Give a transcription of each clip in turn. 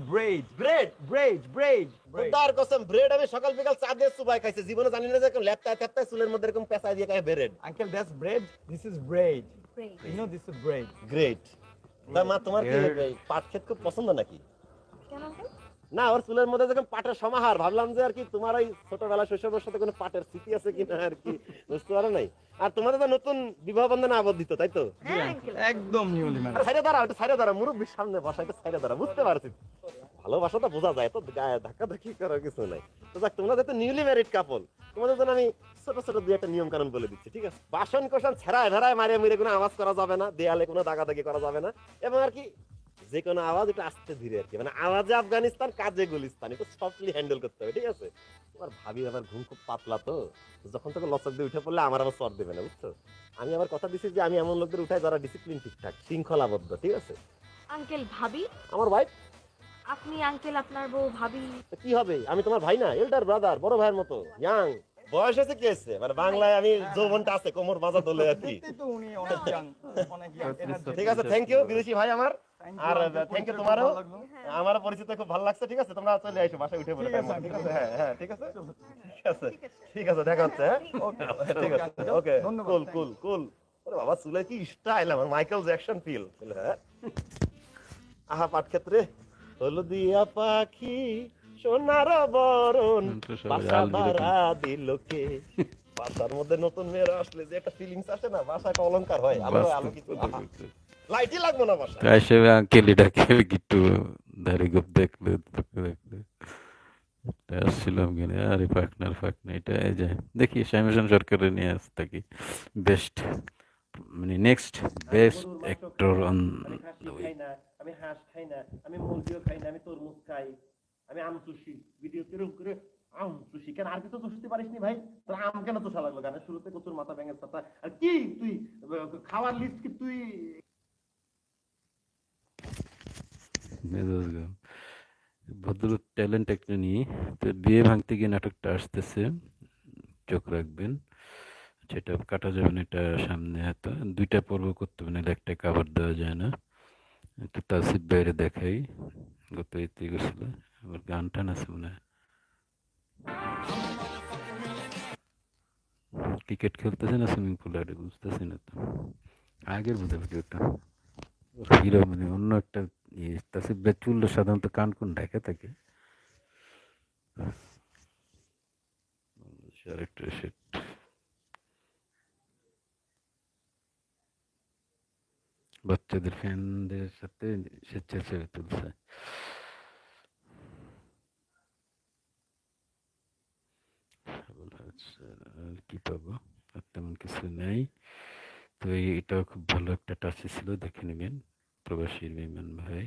Bread bread bread bread bread খোদার কসম bread আমি সকাল বিকাল চা দিয়ে চুবাই খাইছি জীবনে জানি না যে এরকম ল্যাপটায় ট্যাপটায় চুলের মধ্যে এরকম পেঁচাই দিয়ে খাই bread uncle that's bread this is bread Great. You know this is bread great তা মা তোমার কি Bread. এই পাট ক্ষেত খুব পছন্দ নাকি কেন uncle? না ওর চুলের মধ্যে যখন পাটের সমাহার ভাবলাম যে আর কি তোমার ওই ছোটবেলা শৈশবের সাথে কোনো পাটের স্মৃতি আছে কিনা আর কি বুঝতে পারো নাই আর তোমাদের তো নতুন বিবাহ বন্ধনে আবদ্ধিত তাই তো হ্যাঁ uncle. একদম নিউলি আর ম্যারেড সাইডে দাঁড়া ওটা সাইডে দাঁড়া মুরব্বীর সামনে বসা এটা সাইডে দাঁড়া বুঝতে পারছি ভালোবাসা তো বোঝা যায় তো গায়ে ধাক্কা ধাক্কি করার কিছু নাই তো যাক তোমরা যেহেতু নিউলি ম্যারিড কাপল তোমাদের জন্য আমি ছোট ছোট দুই একটা নিয়ম কানুন বলে দিচ্ছি ঠিক আছে বাসন কোসন ছেড়ায় ভেড়ায় মারিয়ে মুড়ে কোনো আওয়াজ করা যাবে না দেয়ালে কোনো দাগাদাগি করা যাবে না এবং আর কি যে কোনো আওয়াজ একটু আস্তে ধীরে আর কি মানে আওয়াজে আফগানিস্তান কাজে গুলিস্তান একটু সফটলি হ্যান্ডেল করতে হবে ঠিক আছে তোমার ভাবি আবার ঘুম খুব পাতলা তো যখন তোকে লচক দিয়ে উঠে পড়লে আমার আবার চর দেবে না বুঝছো আমি আবার কথা দিচ্ছি যে আমি এমন লোকদের উঠাই যারা ডিসিপ্লিন ঠিকঠাক শৃঙ্খলাবদ্ধ ঠিক আছে আঙ্কেল ভাবি আমার ভাই আপনি আঙ্কেল আপনার বউ ভাবি তো কি হবে আমি তোমার ভাই না এল্ডার ব্রাদার বড় ভাইয়ের মতো ইয়াং বয়স হয়েছে কি হয়েছে মানে বাংলায় আমি যৌবনটা আছে কোমর মাজা দলে আর কি দেখতেই তো উনি অনেক ইয়াং অনেক ইয়াং ঠিক আছে থ্যাংক ইউ বিদেশি ভাই আমার আর থ্যাংক ইউ তোমারও আমার পরিচিত খুব ভালো লাগছে ঠিক আছে তোমরা চলে আসো বাসায় উঠে পড়ে ঠিক আছে হ্যাঁ হ্যাঁ ঠিক আছে ঠিক আছে দেখা হচ্ছে ঠিক আছে ওকে কুল কুল কুল আরে বাবা চুলে কি স্টাইল আমার মাইকেল জ্যাকসন ফিল হ্যাঁ আহা পাট ক্ষেত্রে হলদিয়া পাখি সোনার বরণ বাসা ভাড়া দিল কে বাসার মধ্যে নতুন মেয়েরা আসলে যে একটা ফিলিংস আসে না বাসা একটা অলংকার হয় আলো আলোকিত লাইটই লাগবে না বাসা আসে আঙ্কেল এটাকে গিট্টু দাড়ি গোপ দেখলে দেখলে আসছিলাম কিনে আরে ফাকনা এটা এই যে দেখি শ্যামেশন সরকারের নিয়ে আস থাকি বেস্ট মানে next best actor on the way আমি হাঁস খাই না আমি মুরগিও খাই না আমি তরমুজ খাই আমি আম চুষি ভিডিও কিরম করে আম চুষি কেন আর কিছু চুষতে পারিস নি ভাই তোর আম কেন চুষা লাগলো গানের শুরুতে কচুর মাথা ব্যাঙের পাতা আর কি তুই খাওয়ার লিস্ট কি তুই মেজাজ গরম। ভদ্র ট্যালেন্ট একটা নিয়ে তো বিয়ে ভাঙতে গিয়ে নাটকটা আসতেছে চোখ রাখবেন সেটা কাটা যাবে না এটা সামনে হয়তো দুইটা পর্ব করতে হবে নাহলে একটা কাভার দেওয়া যায় না একটু তাসিফ বাইরে দেখাই গত ইতি গেছিল আবার গান টান আছে মনে হয় ক্রিকেট খেলতেছে না সুইমিং পুলে এটা বুঝতেছি না তো আগের বোধ হবে ওটা হিরো মানে অন্য একটা তাসিফ ভাই চুল সাধারণত কান কোন ঢাকা থাকে আরেকটা সেট বাচ্চাদের ফ্যানদের সাথে স্বেচ্ছাসেবী তুলছে আর কি পাবো আর তেমন কিছু নেই তো এটাও খুব ভালো একটা টাচে ছিল দেখে নেবেন প্রবাসীর বিমান ভাই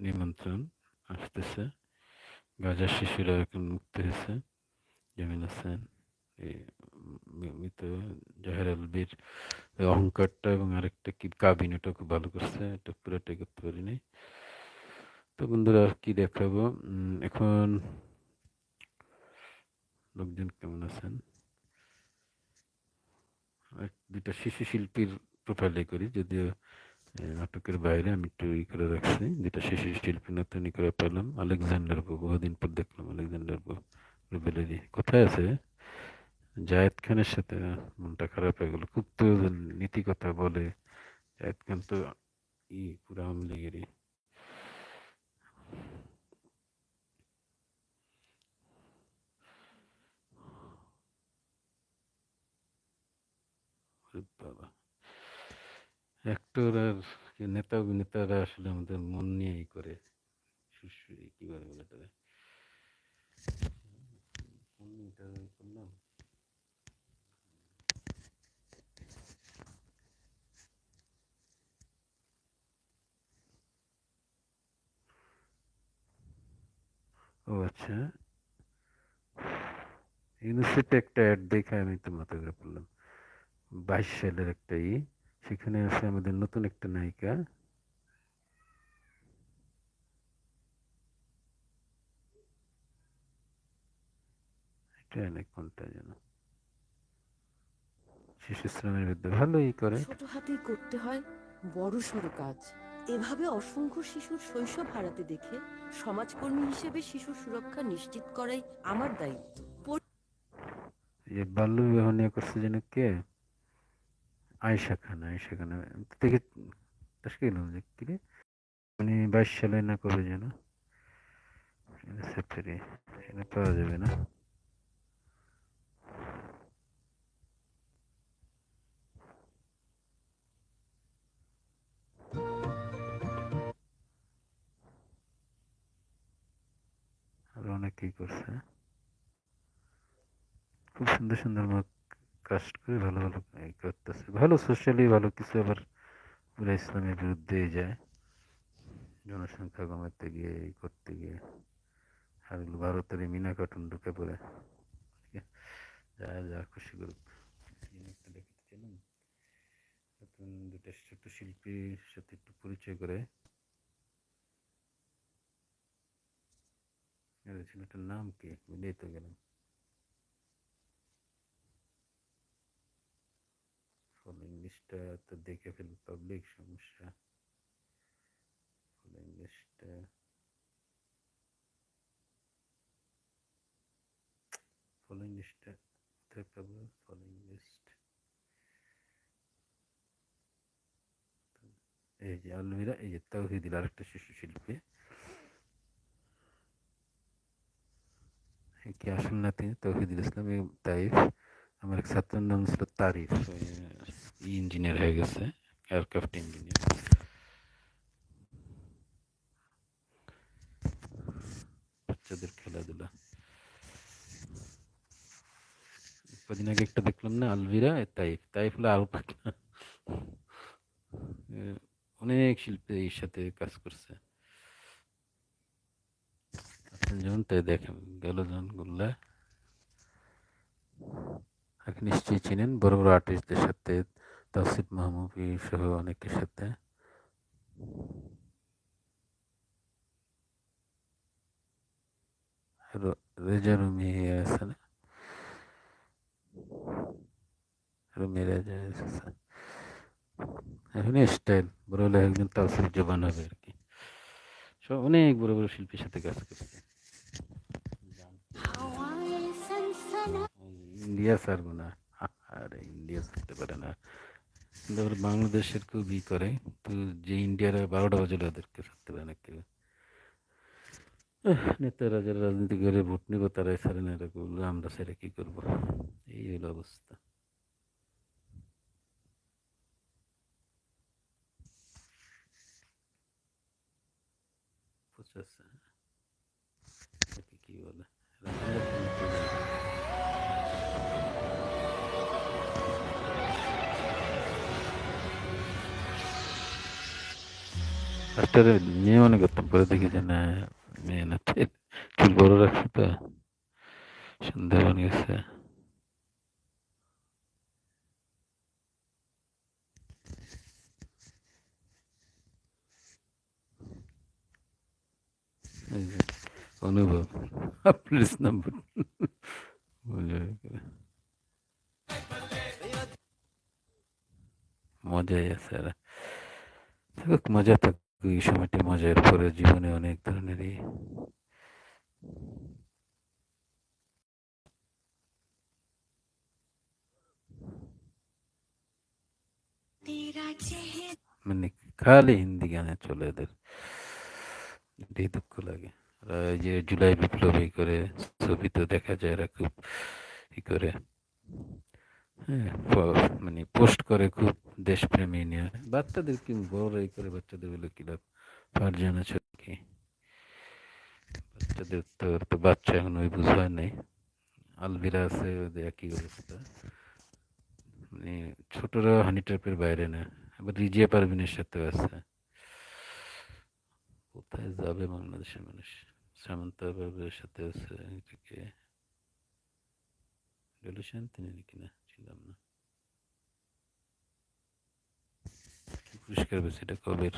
নিমন্ত্রণ আসতেছে গাজার শিশুরা এখন মুক্ত হয়েছে জামিল হাসান এই মৃত জাহের আলবির অহংকারটা এবং আরেকটা কি কাবিন এটা খুব ভালো করছে এটা পুরোটাই করতে পারিনি তো বন্ধুরা আর কি দেখাবো এখন লোকজন কেমন আছেন দুইটা শিশু শিল্পীর প্রোফাইলে করি যদিও নাটকের বাইরে আমি একটু ই করে রাখছি দুইটা শিশু শিল্পী নতুন ই করে পেলাম আলেকজান্ডার বহুদিন পর দেখলাম আলেকজান্ডার রুবেলেরি কোথায় আছে জায়েদ খানের সাথে মনটা খারাপ হয়ে গেল খুব তো নীতি কথা বলে জায়েদ খান তো পুরো আওয়ামী লীগেরই বাবা অ্যাক্টর আর নেতা অভিনেতারা আসলে আমাদের মন নিয়েই করে কি বলে বলে তারা করলাম ও আচ্ছা ইউনিসেফে একটা অ্যাড দেখে আমি তো মাথা ঘুরে পড়লাম 22 সালের একটা সেখানে আছে আমাদের নতুন একটা নায়িকা এটা কোনটা যেন শিশু শ্রমের বিরুদ্ধে ভালোই করে ছোট হাতেই করতে হয় বড়সড় কাজ। এভাবে অসংখ্য শিশুর শৈশব হারাতে দেখে সমাজকর্মী হিসেবে শিশুর সুরক্ষা নিশ্চিত করাই আমার দায়িত্ব। এই বাল্য বিবাহ নিয়ে করছে যেন কে, আয়েশা খান। দেখে তাস্কিল যে কি রে, মানে 22 সালে না কবে যেন সেপ্টেম্বরে, এটা পাওয়া যাবে না। আর অনেকেই করছে, খুব সুন্দর সুন্দর কাস্ট করে ভালো ভালো করতেছে, ভালো সোশ্যালি ভালো কিছু। আবার পুরা ইসলামের বিরুদ্ধে যায়, জনসংখ্যা কমাতে গিয়ে এই করতে গিয়ে। আর ভারতের এই মিনা কার্টুন ঢুকে পড়ে, যা যা খুশি করুক। একটা দেখতে ছিলাম নতুন দুটো ছোট শিল্পীর সাথে একটু পরিচয় করে, ছেলেটার নাম কি ভুলেই তো গেলাম। ফলো ইংলিশটা তো দেখে ফেলবে পাবলিক, সমস্যা। ফলো ইংলিশটা কোথায় পাবো? ফলো ইংলিশ, এই যে আলমিরা, এই যে তাওহিদুল, আরেকটা শিশু শিল্পী। কি আসল নাতি তৌহিদুল ইসলাম তাইফ। আমার এক ছাত্রের নাম ছিল তারিফ, ইঞ্জিনিয়ার হয়ে গেছে, এয়ারক্রাফট ইঞ্জিনিয়ার। বাচ্চাদের খেলাধুলা, কদিন আগে একটা দেখলাম না, আলভিরা তাইফ। তাইফ হলো আলপাক না, অনেক শিল্পীর সাথে কাজ করছে। আপনি যেমন তাই দেখেন, গেল যখন গুল্লা, আপনি নিশ্চয়ই চিনেন বড় বড় আর্টিস্টদের সাথে, তাসিফ মাহমুদি সহ অনেকের সাথে। রেজা রুমি আছে না, রুমি রেজা আছে। এখন স্টাইল বড় হলে একজন তাসিফ জবান হবে আর কি। সব অনেক বড় বড় শিল্পীর সাথে কাজ করছে। ইন্ডিয়া ছাড়বো না, আরে ইন্ডিয়া ছাড়তে পারে না, কিন্তু আবার বাংলাদেশের খুব ই করে, তো যে ইন্ডিয়ার 12টা বাজলে ওদেরকে ছাড়তে পারে না কেউ। নেতারা যারা রাজনীতি করে ভোট নিব তারাই ছাড়ে না, এটা করলো, আমরা ছেড়ে কি করবো, এই হলো অবস্থা। বুঝতেছে কি বলে ফার্স্টারে নিয়ে মনে করতাম, পরে দেখি যে না, মেয়ে না, চুল বড় রাখছে তো, সুন্দরবন গেছে। এই যে অনুভব, প্লিজ নাম্বার মজাই আছে। আর থাকুক, মজা থাকুক, এই সময়টি মজার পরে জীবনে অনেক ধরনেরই মানে খালি হিন্দি গানে চলে এদের, এটাই দুঃখ লাগে। আর এই যে জুলাই বিপ্লবী করে ছবি তো দেখা যায়, এরা খুব ই করে, হ্যাঁ, মানে পোস্ট করে খুব দেশপ্রেমী নিয়ে। বাচ্চাদের কি বড় ই করে, বাচ্চাদের বলে কি লাভ, ফারজানা কি বাচ্চাদের, তো বাচ্চা এখন ওই বুঝায় নাই। আলভিরা আছে, ওদের একই অবস্থা, মানে ছোটরা হানি ট্র্যাপের বাইরে না। আবার রিজিয়া পারভিনের সাথে আছে, কোথায় যাবে বাংলাদেশের মানুষ। সামান্তা পারভিনের সাথে আছে, এটাকে রেলিউশন তিনি কিনা ছিলাম না, পুরস্কার পেয়েছে, এটা কবের